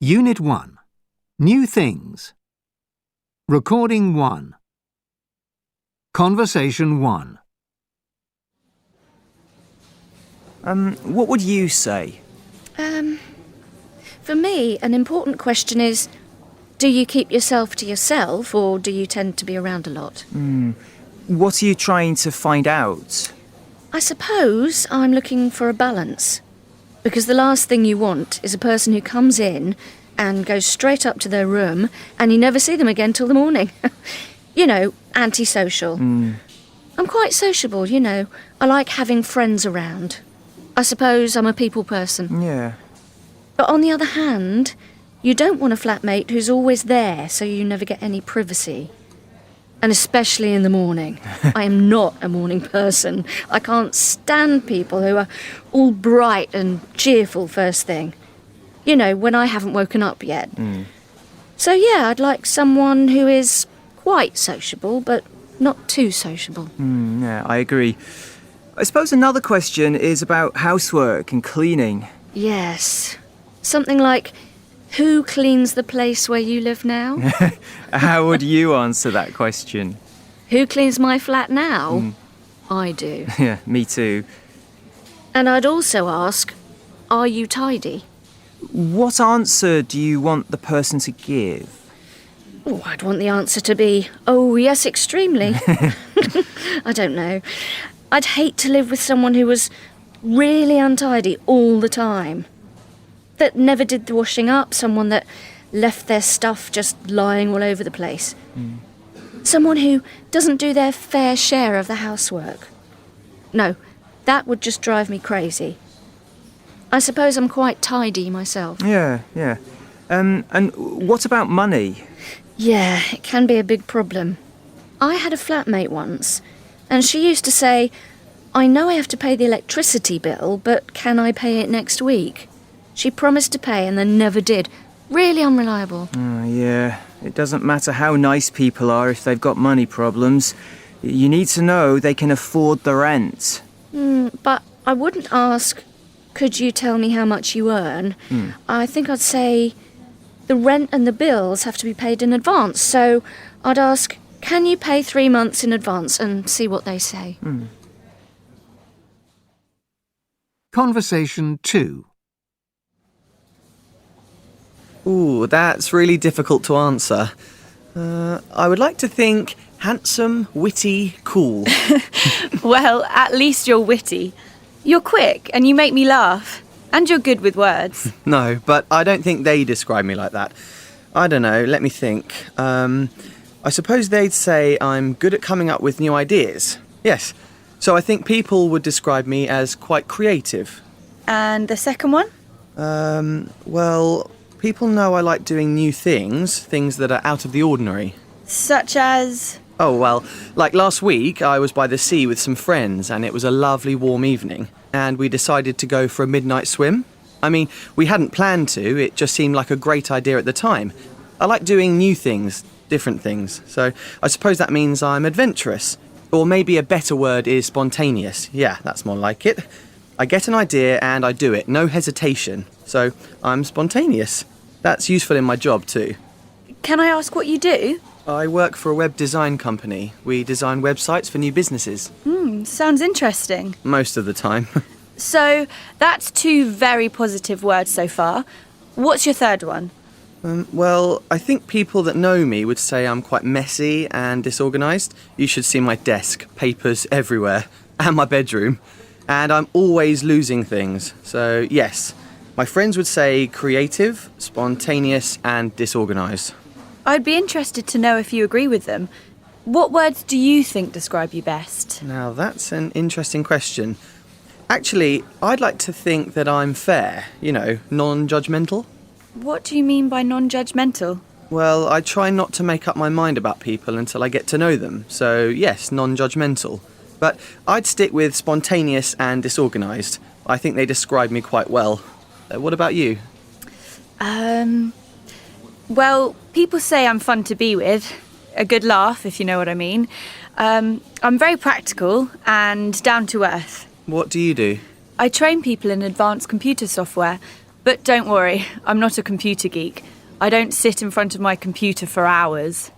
Unit 1. New things. Recording 1. Conversation 1. What would you say? For me, an important question is, do you keep yourself to yourself or do you tend to be around a lot? What are you trying to find out? I suppose I'm looking for a balance. Because the last thing you want is a person who comes in and goes straight up to their room and you never see them again till the morning. You know, antisocial. I'm quite sociable, you know. I like having friends around. I suppose I'm a people person. Yeah. But on the other hand, you don't want a flatmate who's always there so you never get any privacy. And especially in the morning. I am not a morning person. I can't stand people who are all bright and cheerful first thing. You know, when I haven't woken up yet. So yeah, I'd like someone who is quite sociable, but not too sociable. Yeah, I agree. I suppose another question is about housework and cleaning. Yes. Something like, who cleans the place where you live now? How would you answer that question? Who cleans my flat now? I do. Yeah, me too. And I'd also ask, are you tidy? What answer do you want the person to give? Oh, I'd want the answer to be, oh, yes, extremely. I don't know. I'd hate to live with someone who was really untidy all the time. That never did the washing up, someone that left their stuff just lying all over the place. Someone who doesn't do their fair share of the housework. No, that would just drive me crazy. I suppose I'm quite tidy myself. Yeah. And what about money? Yeah, it can be a big problem. I had a flatmate once, and she used to say, I know I have to pay the electricity bill, but can I pay it next week? She promised to pay and then never did. Really unreliable. Yeah, it doesn't matter how nice people are if they've got money problems. You need to know they can afford the rent. But I wouldn't ask, could you tell me how much you earn? I think I'd say the rent and the bills have to be paid in advance. So I'd ask, can you pay 3 months in advance and see what they say? Conversation 2. Ooh, that's really difficult to answer. I would like to think handsome, witty, cool. Well, at least you're witty. You're quick and you make me laugh. And you're good with words. No, but I don't think they describe me like that. I don't know, let me think. I suppose they'd say I'm good at coming up with new ideas. Yes. So I think people would describe me as quite creative. And the second one? Well, people know I like doing new things that are out of the ordinary. Such as? Oh, well, like last week, I was by the sea with some friends and it was a lovely warm evening. And we decided to go for a midnight swim. I mean, we hadn't planned to, it just seemed like a great idea at the time. I like doing new things, different things. So I suppose that means I'm adventurous. Or maybe a better word is spontaneous. Yeah, that's more like it. I get an idea and I do it, no hesitation. So I'm spontaneous. That's useful in my job too. Can I ask what you do? I work for a web design company. We design websites for new businesses. Sounds interesting. Most of the time. So, that's 2 very positive words so far. What's your third one? Well, I think people that know me would say I'm quite messy and disorganised. You should see my desk, papers everywhere, and my bedroom. And I'm always losing things. So, yes, my friends would say creative, spontaneous and disorganised. I'd be interested to know if you agree with them. What words do you think describe you best? Now, that's an interesting question. Actually, I'd like to think that I'm fair, you know, non-judgmental. What do you mean by non-judgmental? Well, I try not to make up my mind about people until I get to know them. So, yes, non-judgmental. But I'd stick with spontaneous and disorganised. I think they describe me quite well. What about you? Well, people say I'm fun to be with. A good laugh, if you know what I mean. I'm very practical and down to earth. What do you do? I train people in advanced computer software. But don't worry, I'm not a computer geek. I don't sit in front of my computer for hours.